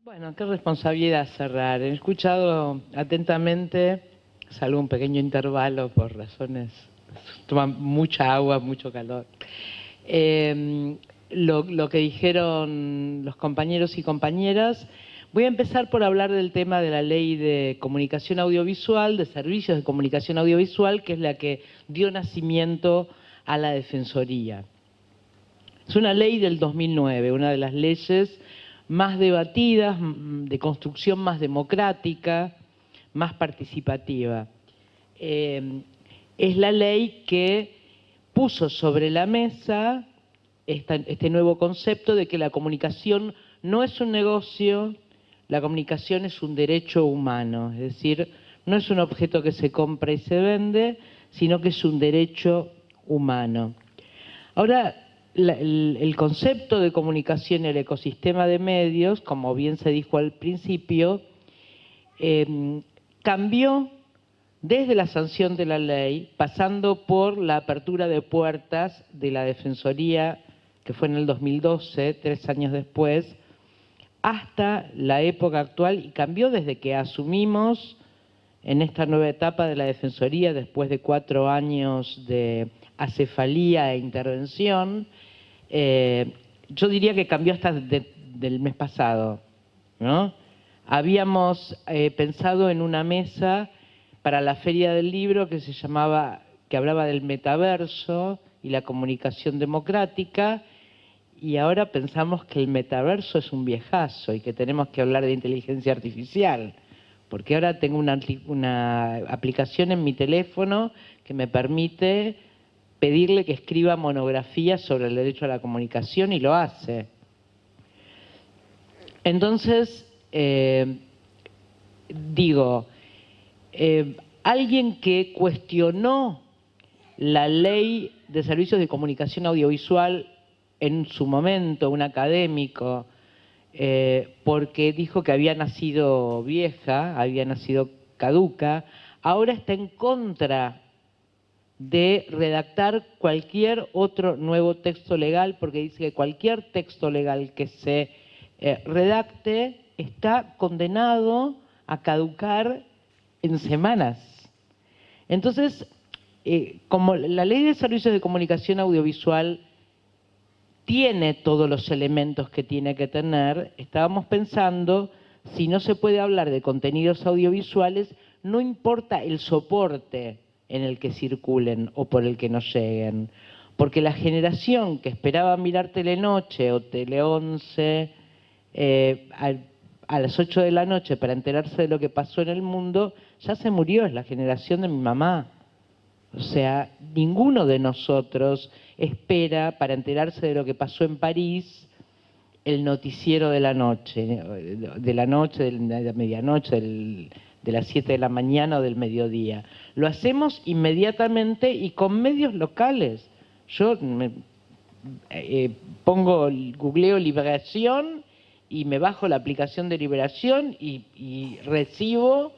Bueno, qué responsabilidad cerrar. He escuchado atentamente, salvo un pequeño intervalo por razones, toman mucha agua, mucho calor. Lo que dijeron los compañeros y compañeras. Voy a empezar por hablar del tema de la Ley de Comunicación Audiovisual, de Servicios de Comunicación Audiovisual, que es la que dio nacimiento a la Defensoría. Es una ley del 2009, una de las leyes más debatidas, de construcción más democrática, más participativa. Es la ley que puso sobre la mesa este nuevo concepto de que la comunicación no es un negocio, la comunicación es un derecho humano, es decir, no es un objeto que se compra y se vende, sino que es un derecho humano. Ahora, el concepto de comunicación y el ecosistema de medios, como bien se dijo al principio, cambió desde la sanción de la ley, pasando por la apertura de puertas de la Defensoría, que fue en el 2012, 3 años después, hasta la época actual, y cambió desde que asumimos en esta nueva etapa de la Defensoría, después de 4 años de acefalía e intervención. Yo diría que cambió hasta del mes pasado, ¿no? Habíamos pensado en una mesa para la Feria del Libro que hablaba del metaverso y la comunicación democrática, y ahora pensamos que el metaverso es un viejazo y que tenemos que hablar de inteligencia artificial, porque ahora tengo una aplicación en mi teléfono que me permite pedirle que escriba monografías sobre el derecho a la comunicación, y lo hace. Entonces, alguien que cuestionó la ley de servicios de comunicación audiovisual en su momento, un académico, porque dijo que había nacido vieja, había nacido caduca, ahora está en contra de redactar cualquier otro nuevo texto legal, porque dice que cualquier texto legal que se redacte está condenado a caducar en semanas. Entonces, como la Ley de Servicios de Comunicación Audiovisual tiene todos los elementos que tiene que tener, estábamos pensando si no se puede hablar de contenidos audiovisuales, no importa el soporte en el que circulen o por el que nos lleguen. Porque la generación que esperaba mirar Telenoche o Tele11 a las 8 de la noche para enterarse de lo que pasó en el mundo, ya se murió, es la generación de mi mamá. O sea, ninguno de nosotros espera para enterarse de lo que pasó en París el noticiero de la noche, de la medianoche, de las 7 de la mañana o del mediodía. Lo hacemos inmediatamente y con medios locales. Yo googleo Liberación y me bajo la aplicación de Liberación y recibo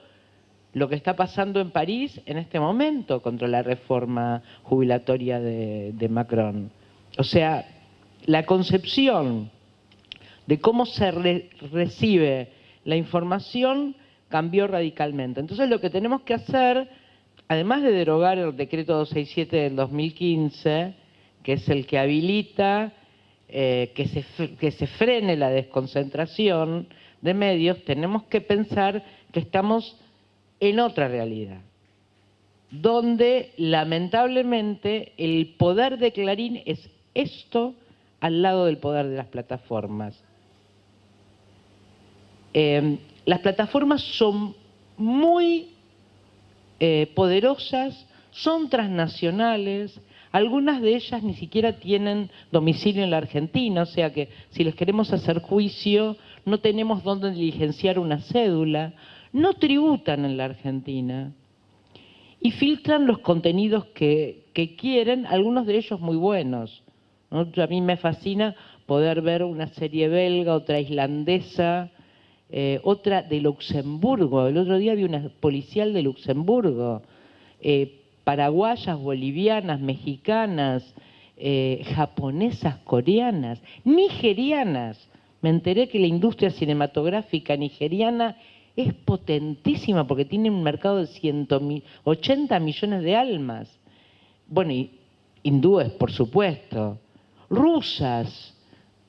lo que está pasando en París en este momento contra la reforma jubilatoria de Macron. O sea, la concepción de cómo se recibe la información cambió radicalmente. Entonces lo que tenemos que hacer, además de derogar el decreto 267 del 2015, que es el que habilita que se frene la desconcentración de medios, tenemos que pensar que estamos en otra realidad, donde lamentablemente el poder de Clarín es esto al lado del poder de las plataformas. Las plataformas son muy poderosas, son transnacionales, algunas de ellas ni siquiera tienen domicilio en la Argentina, o sea que si les queremos hacer juicio no tenemos dónde diligenciar una cédula, no tributan en la Argentina y filtran los contenidos que quieren, algunos de ellos muy buenos, ¿no? A mí me fascina poder ver una serie belga, otra islandesa, otra de Luxemburgo. El otro día vi una policial de Luxemburgo, paraguayas, bolivianas, mexicanas, japonesas, coreanas, nigerianas. me enteré que la industria cinematográfica nigeriana es potentísima porque tiene un mercado de 80 millones de almas. Bueno, y hindúes, por supuesto, rusas,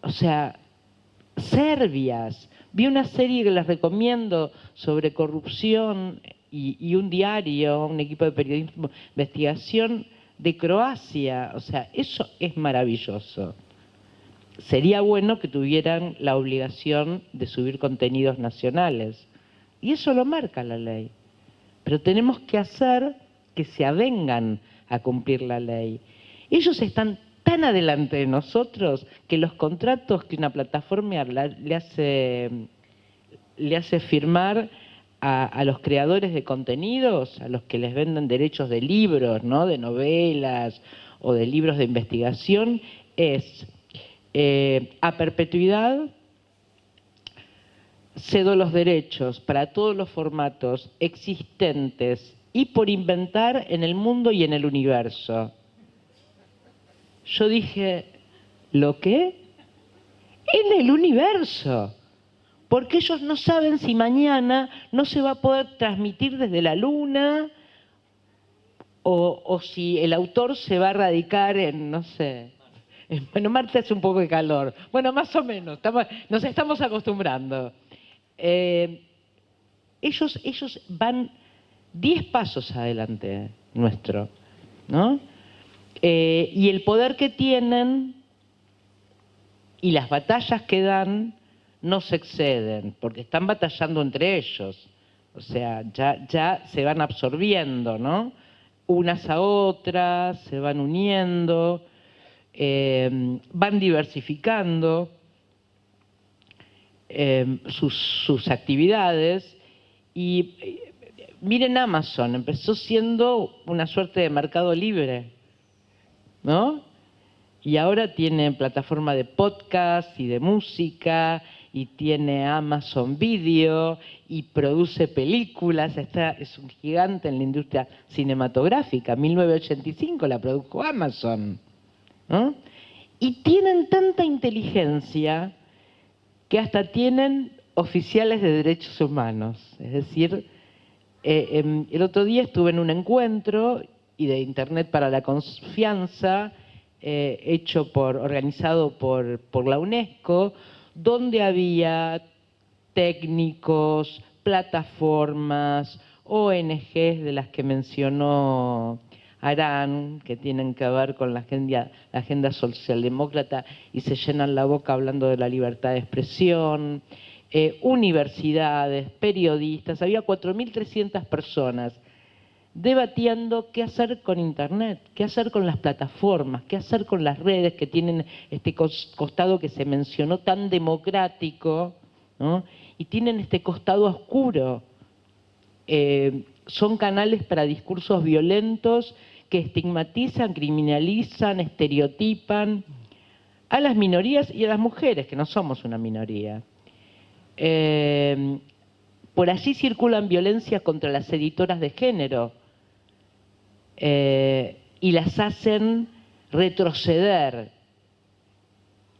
o sea, serbias. Vi una serie que les recomiendo sobre corrupción y un diario, un equipo de periodismo, investigación de Croacia. O sea, eso es maravilloso. Sería bueno que tuvieran la obligación de subir contenidos nacionales. Y eso lo marca la ley. Pero tenemos que hacer que se avengan a cumplir la ley. Ellos están tan adelante de nosotros que los contratos que una plataforma le hace firmar a los creadores de contenidos, a los que les venden derechos de libros, ¿no? De novelas o de libros de investigación, es a perpetuidad. Cedo los derechos para todos los formatos existentes y por inventar en el mundo y en el universo. Yo dije, ¿lo qué? En el universo. Porque ellos no saben si mañana no se va a poder transmitir desde la Luna o si el autor se va a radicar en, no sé. Bueno, Marte hace un poco de calor. Bueno, más o menos, nos estamos acostumbrando. Ellos van 10 pasos adelante nuestro, ¿no? Y el poder que tienen y las batallas que dan no se exceden, porque están batallando entre ellos. O sea, ya se van absorbiendo, ¿no? Unas a otras, se van uniendo, van diversificando sus actividades. Y miren Amazon, empezó siendo una suerte de mercado libre, ¿no? Y ahora tiene plataforma de podcast y de música, y tiene Amazon Video, y produce películas. Es un gigante en la industria cinematográfica. 1985 la produjo Amazon, ¿no? Y tienen tanta inteligencia que hasta tienen oficiales de derechos humanos. Es decir, el otro día estuve en un encuentro y de Internet para la Confianza, organizado por la UNESCO, donde había técnicos, plataformas, ONGs de las que mencionó Arán, que tienen que ver con la agenda socialdemócrata y se llenan la boca hablando de la libertad de expresión, universidades, periodistas. Había 4.300 personas debatiendo qué hacer con Internet, qué hacer con las plataformas, qué hacer con las redes que tienen este costado que se mencionó tan democrático, ¿no? Y tienen este costado oscuro. Son canales para discursos violentos que estigmatizan, criminalizan, estereotipan a las minorías y a las mujeres, que no somos una minoría. Por allí circulan violencias contra las editoras de género y las hacen retroceder,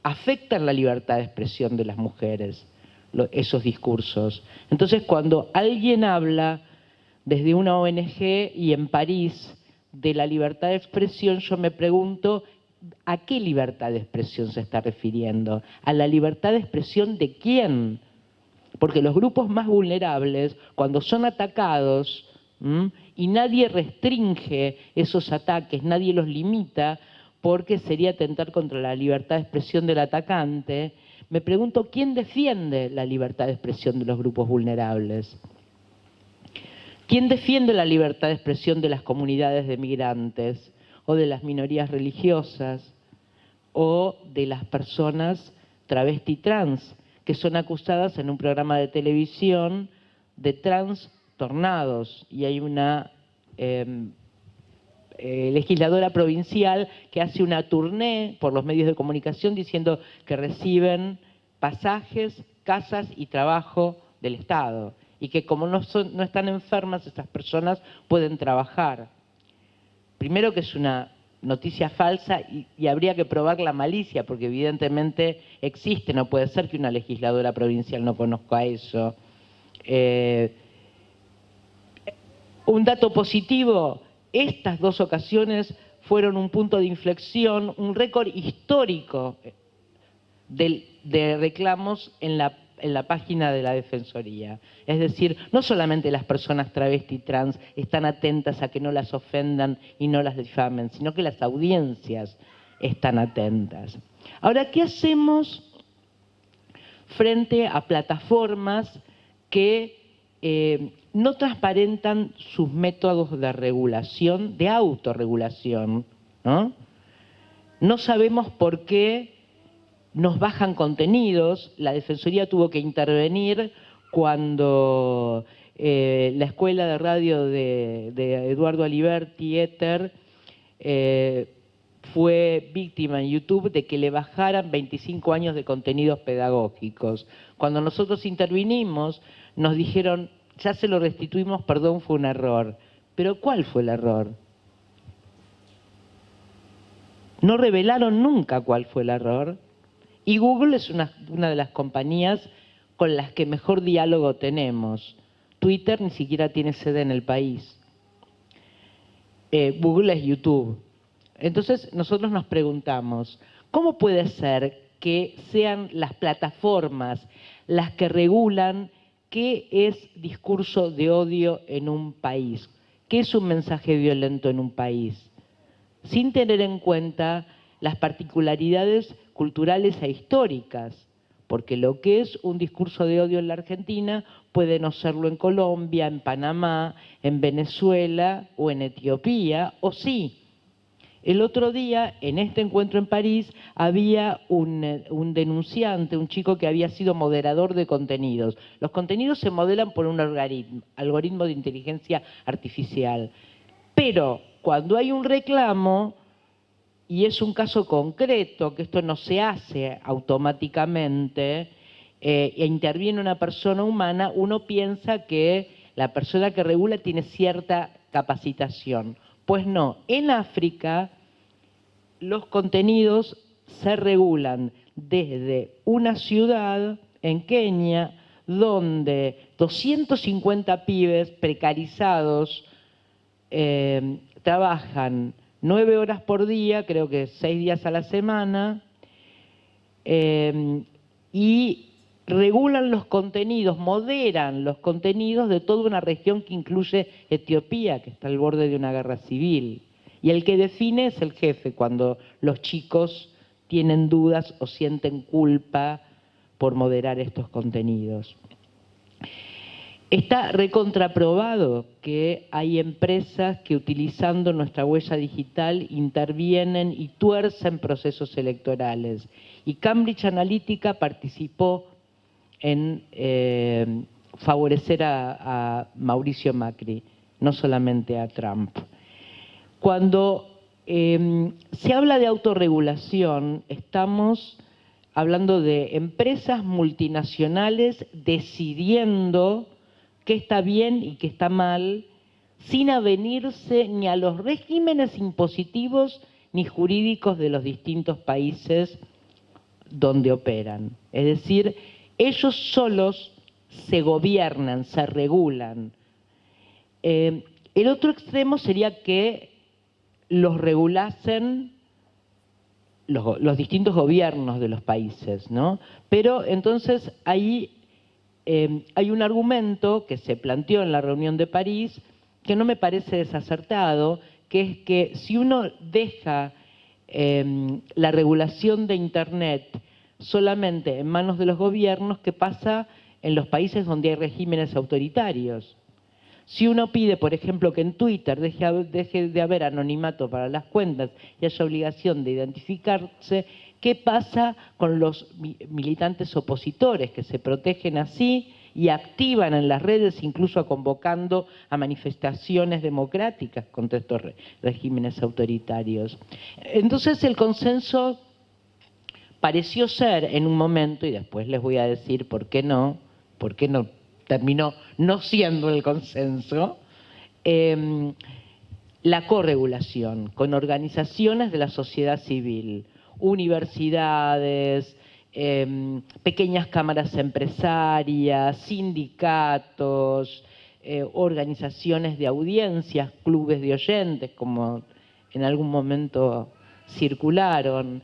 afectan la libertad de expresión de las mujeres, esos discursos. Entonces, cuando alguien habla desde una ONG y en París de la libertad de expresión, yo me pregunto, ¿a qué libertad de expresión se está refiriendo? ¿A la libertad de expresión de quién? Porque los grupos más vulnerables, cuando son atacados, y nadie restringe esos ataques, nadie los limita, porque sería atentar contra la libertad de expresión del atacante, me pregunto, ¿quién defiende la libertad de expresión de los grupos vulnerables? ¿Quién defiende la libertad de expresión de las comunidades de migrantes o de las minorías religiosas o de las personas travesti trans que son acusadas en un programa de televisión de trastornados? Y hay una legisladora provincial que hace una tournée por los medios de comunicación diciendo que reciben pasajes, casas y trabajo del Estado y que como no están enfermas, estas personas pueden trabajar. Primero que es una noticia falsa y habría que probar la malicia, porque evidentemente existe, no puede ser que una legisladora provincial no conozca eso. Un dato positivo, estas dos ocasiones fueron un punto de inflexión, un récord histórico de reclamos en la página de la Defensoría. Es decir, no solamente las personas travesti trans están atentas a que no las ofendan y no las difamen, sino que las audiencias están atentas. Ahora, ¿qué hacemos frente a plataformas que no transparentan sus métodos de regulación, de autorregulación, ¿no? No sabemos por qué nos bajan contenidos. La Defensoría tuvo que intervenir cuando la escuela de radio de Eduardo Aliberti, Éter, fue víctima en YouTube de que le bajaran 25 años de contenidos pedagógicos. Cuando nosotros intervinimos, nos dijeron, ya se lo restituimos, perdón, fue un error. ¿Pero cuál fue el error? No revelaron nunca cuál fue el error. Y Google es una de las compañías con las que mejor diálogo tenemos. Twitter ni siquiera tiene sede en el país. Google es YouTube. Entonces nosotros nos preguntamos, ¿cómo puede ser que sean las plataformas las que regulan qué es discurso de odio en un país? ¿Qué es un mensaje violento en un país? Sin tener en cuenta las particularidades culturales e históricas, porque lo que es un discurso de odio en la Argentina puede no serlo en Colombia, en Panamá, en Venezuela o en Etiopía, o sí. El otro día, en este encuentro en París, había un denunciante, un chico que había sido moderador de contenidos. Los contenidos se modelan por un algoritmo de inteligencia artificial. Pero cuando hay un reclamo, y es un caso concreto, que esto no se hace automáticamente, e interviene una persona humana, uno piensa que la persona que regula tiene cierta capacitación. Pues no, en África los contenidos se regulan desde una ciudad en Kenia donde 250 pibes precarizados trabajan 9 horas por día, creo que 6 días a la semana, y regulan los contenidos, moderan los contenidos de toda una región que incluye Etiopía, que está al borde de una guerra civil. Y el que define es el jefe cuando los chicos tienen dudas o sienten culpa por moderar estos contenidos. Está recontraprobado que hay empresas que utilizando nuestra huella digital intervienen y tuercen procesos electorales. Y Cambridge Analytica participó en favorecer a Mauricio Macri, no solamente a Trump. Cuando se habla de autorregulación, estamos hablando de empresas multinacionales decidiendo qué está bien y qué está mal, sin avenirse ni a los regímenes impositivos ni jurídicos de los distintos países donde operan. Es decir, ellos solos se gobiernan, se regulan. El otro extremo sería que los regulasen los distintos gobiernos de los países, ¿no? Pero entonces ahí hay un argumento que se planteó en la reunión de París que no me parece desacertado, que es que si uno deja la regulación de Internet solamente en manos de los gobiernos, ¿qué pasa en los países donde hay regímenes autoritarios? Si uno pide, por ejemplo, que en Twitter deje de haber anonimato para las cuentas y haya obligación de identificarse, ¿qué pasa con los militantes opositores que se protegen así y activan en las redes, incluso convocando a manifestaciones democráticas contra estos regímenes autoritarios? Entonces el consenso pareció ser en un momento, y después les voy a decir por qué no terminó no siendo el consenso, la corregulación con organizaciones de la sociedad civil, universidades, pequeñas cámaras empresarias, sindicatos, organizaciones de audiencias, clubes de oyentes, como en algún momento circularon,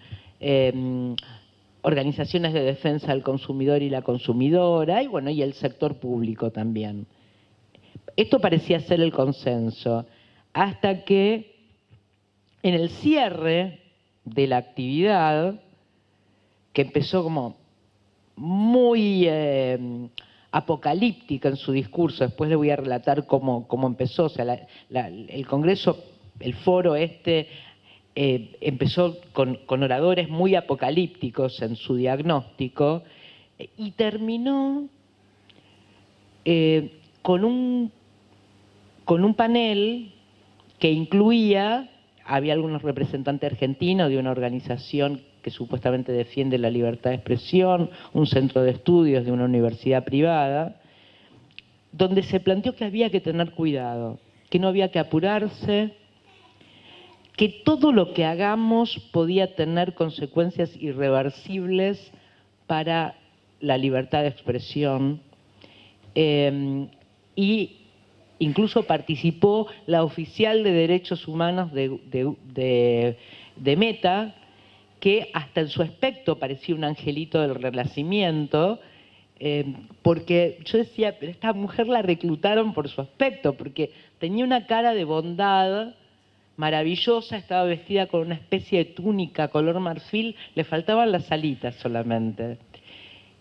organizaciones de defensa del consumidor y la consumidora, y bueno, y el sector público también. Esto parecía ser el consenso, hasta que en el cierre de la actividad, que empezó como muy apocalíptica en su discurso, después le voy a relatar cómo empezó, o sea, el Congreso, el foro empezó con oradores muy apocalípticos en su diagnóstico y terminó con un panel que incluía, había algunos representantes argentinos de una organización que supuestamente defiende la libertad de expresión, un centro de estudios de una universidad privada, donde se planteó que había que tener cuidado, que no había que apurarse, que todo lo que hagamos podía tener consecuencias irreversibles para la libertad de expresión, y incluso participó la oficial de Derechos Humanos de Meta, que hasta en su aspecto parecía un angelito del Renacimiento, porque yo decía, pero esta mujer la reclutaron por su aspecto, porque tenía una cara de bondad maravillosa, estaba vestida con una especie de túnica color marfil, le faltaban las alitas solamente.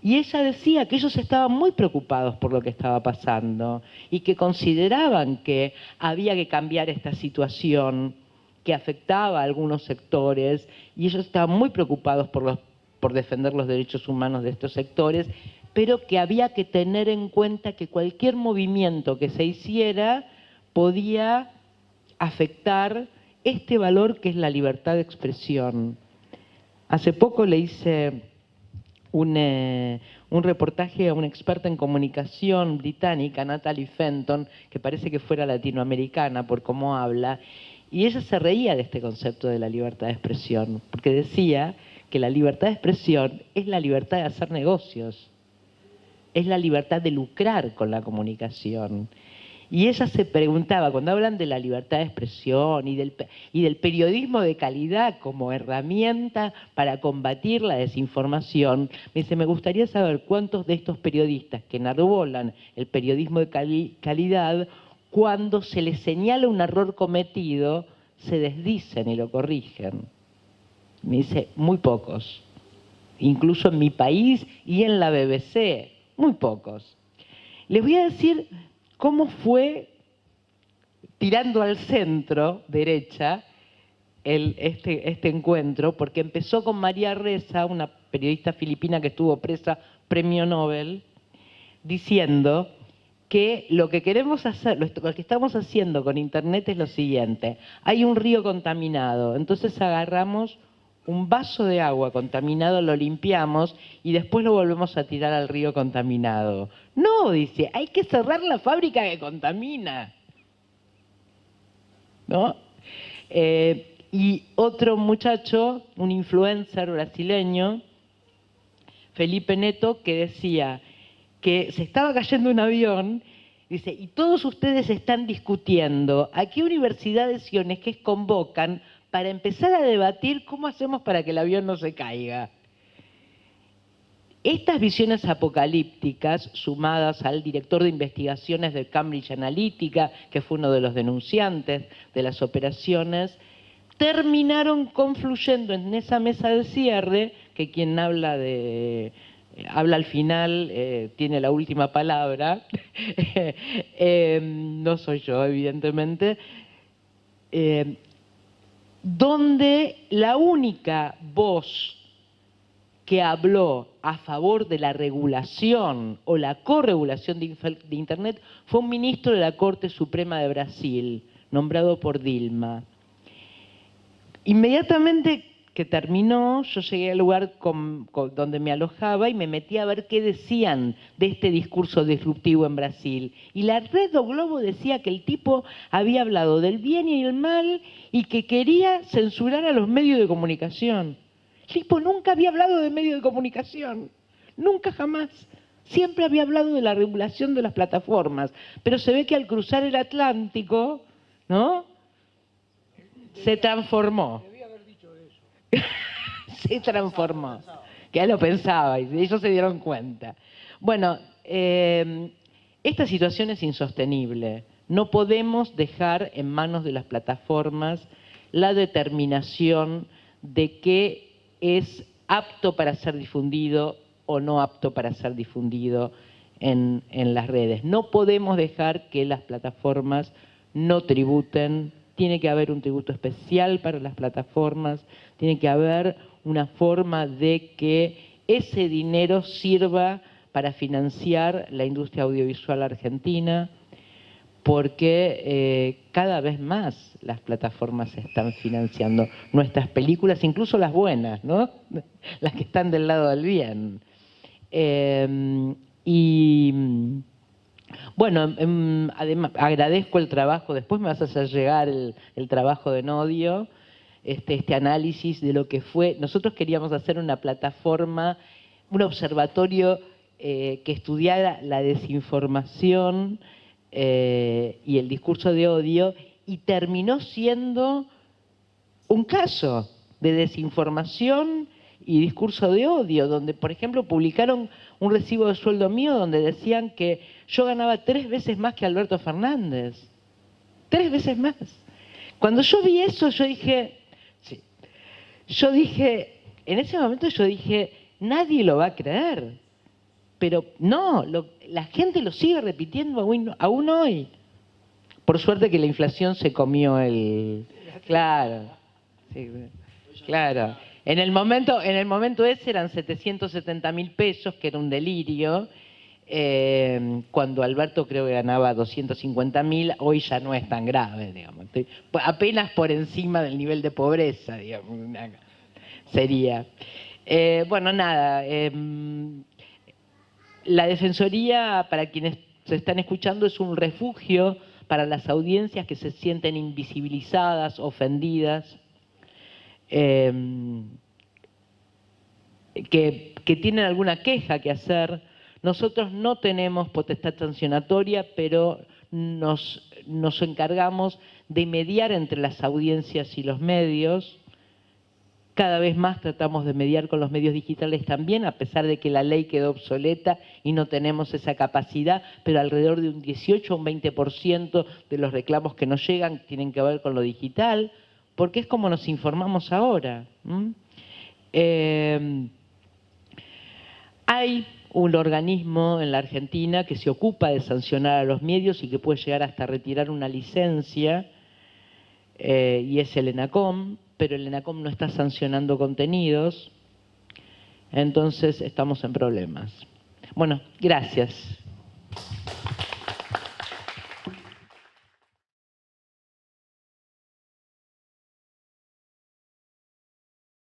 Y ella decía que ellos estaban muy preocupados por lo que estaba pasando y que consideraban que había que cambiar esta situación que afectaba a algunos sectores, y ellos estaban muy preocupados por defender los derechos humanos de estos sectores, pero que había que tener en cuenta que cualquier movimiento que se hiciera podía afectar este valor que es la libertad de expresión. Hace poco le hice un reportaje a una experta en comunicación británica, Natalie Fenton, que parece que fuera latinoamericana por cómo habla, y ella se reía de este concepto de la libertad de expresión, porque decía que la libertad de expresión es la libertad de hacer negocios, es la libertad de lucrar con la comunicación. Y ella se preguntaba, cuando hablan de la libertad de expresión y del periodismo de calidad como herramienta para combatir la desinformación, me dice, me gustaría saber cuántos de estos periodistas que enarbolan el periodismo de calidad, cuando se les señala un error cometido, se desdicen y lo corrigen. Me dice, muy pocos. Incluso en mi país y en la BBC, muy pocos. Les voy a decir cómo fue, tirando al centro derecha, este encuentro, porque empezó con María Ressa, una periodista filipina que estuvo presa, premio Nobel, diciendo que lo que queremos hacer, lo que estamos haciendo con Internet es lo siguiente: hay un río contaminado, entonces agarramos un vaso de agua contaminado, lo limpiamos y después lo volvemos a tirar al río contaminado. No, dice, hay que cerrar la fábrica que contamina, ¿no? Y otro muchacho, un influencer brasileño, Felipe Neto, que decía que se estaba cayendo un avión, dice, y todos ustedes están discutiendo a qué universidades y ONGs convocan para empezar a debatir cómo hacemos para que el avión no se caiga. Estas visiones apocalípticas, sumadas al director de investigaciones de Cambridge Analytica, que fue uno de los denunciantes de las operaciones, terminaron confluyendo en esa mesa de cierre, que quien habla al final, tiene la última palabra, no soy yo, evidentemente, donde la única voz que habló a favor de la regulación o la corregulación de Internet fue un ministro de la Corte Suprema de Brasil, nombrado por Dilma. Inmediatamente que terminó, yo llegué al lugar donde me alojaba y me metí a ver qué decían de este discurso disruptivo en Brasil. Y la Red do Globo decía que el tipo había hablado del bien y el mal y que quería censurar a los medios de comunicación. El tipo nunca había hablado de medios de comunicación, nunca jamás. Siempre había hablado de la regulación de las plataformas, pero se ve que al cruzar el Atlántico, ¿no?, se transformó. Se transformó. Que ya lo pensaba y ellos se dieron cuenta. Bueno, esta situación es insostenible. No podemos dejar en manos de las plataformas la determinación de qué es apto para ser difundido o no apto para ser difundido en las redes. No podemos dejar que las plataformas no tributen. Tiene que haber un tributo especial para las plataformas, tiene que haber una forma de que ese dinero sirva para financiar la industria audiovisual argentina, porque cada vez más las plataformas están financiando nuestras películas, incluso las buenas, ¿no? Las que están del lado del bien. Bueno, además, agradezco el trabajo, después me vas a hacer llegar el trabajo de Nodio, este análisis de lo que fue. Nosotros queríamos hacer una plataforma, un observatorio que estudiara la desinformación y el discurso de odio, y terminó siendo un caso de desinformación y discurso de odio, donde, por ejemplo, publicaron un recibo de sueldo mío donde decían que yo ganaba 3 veces más que Alberto Fernández. 3 veces más. Cuando yo vi eso, yo dije, en ese momento yo dije, nadie lo va a creer. Pero no, la gente lo sigue repitiendo aún hoy. Por suerte que la inflación se comió el... Claro, sí, claro. En el momento ese eran 770.000 pesos, que era un delirio. Cuando Alberto creo que ganaba 250.000, hoy ya no es tan grave, digamos. Apenas por encima del nivel de pobreza, digamos, sería. Bueno, nada. La Defensoría, para quienes se están escuchando, es un refugio para las audiencias que se sienten invisibilizadas, ofendidas, que tienen alguna queja que hacer. Nosotros no tenemos potestad sancionatoria, pero nos encargamos de mediar entre las audiencias y los medios. Cada vez más tratamos de mediar con los medios digitales también, a pesar de que la ley quedó obsoleta y no tenemos esa capacidad, pero alrededor de un 18 o un 20% de los reclamos que nos llegan tienen que ver con lo digital, porque es como nos informamos ahora. Hay un organismo en la Argentina que se ocupa de sancionar a los medios y que puede llegar hasta retirar una licencia, y es el ENACOM, pero el ENACOM no está sancionando contenidos, entonces estamos en problemas. Bueno, gracias.